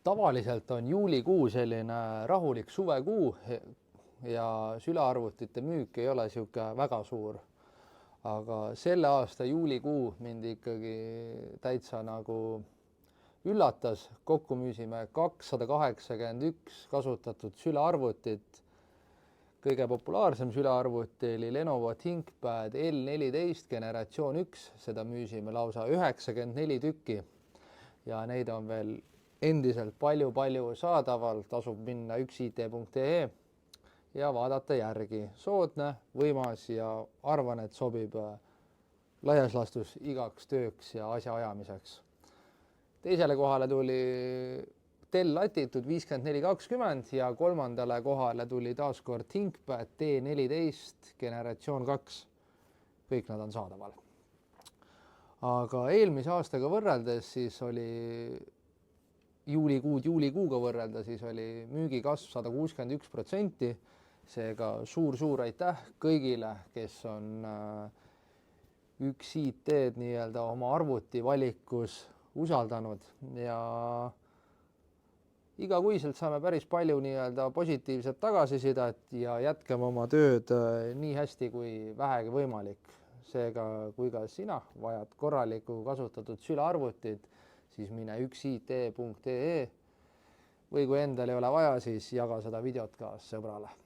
Tavaliselt on juulikuu selline rahulik suvekuu ja sülearvutite müük ei ole sihuke väga suur. Aga selle aasta juulikuu mind ikkagi täitsa nagu üllatas. Kokku müüsime 281 kasutatud sülearvutit. Kõige populaarsem sülearvuti oli Lenovo ThinkPad L14 generatsioon 1. Seda müüsime lausa 94 tükki ja neid on veel endiselt palju saadaval. Tasub minna üksit.ee ja vaadata järgi. Soodne, võimas ja arvan, et sobib laias laastus igaks tööks ja asjaajamiseks. Teisele kohale tuli Dell Latitude 5420 ja kolmandale kohale tuli taaskord ThinkPad T14 generatsioon 2. Kõik nad on saadaval. Aga eelmise aastaga võrreldes siis oli juulikuuga võrrelda, siis oli müügikasv 161%. Seega suur aitäh kõigile, kes on üksit.ee-d nii-öelda oma arvuti valikus usaldanud ja igakuiselt saame päris palju nii-öelda positiivset tagasisidet ja jätkame oma tööd nii hästi kui vähegi võimalik. Seega, kui ka sina vajad korralikku kasutatud sülearvutit, siis mine üksit.ee või kui endal ei ole vaja, siis jaga seda videot ka sõbrale.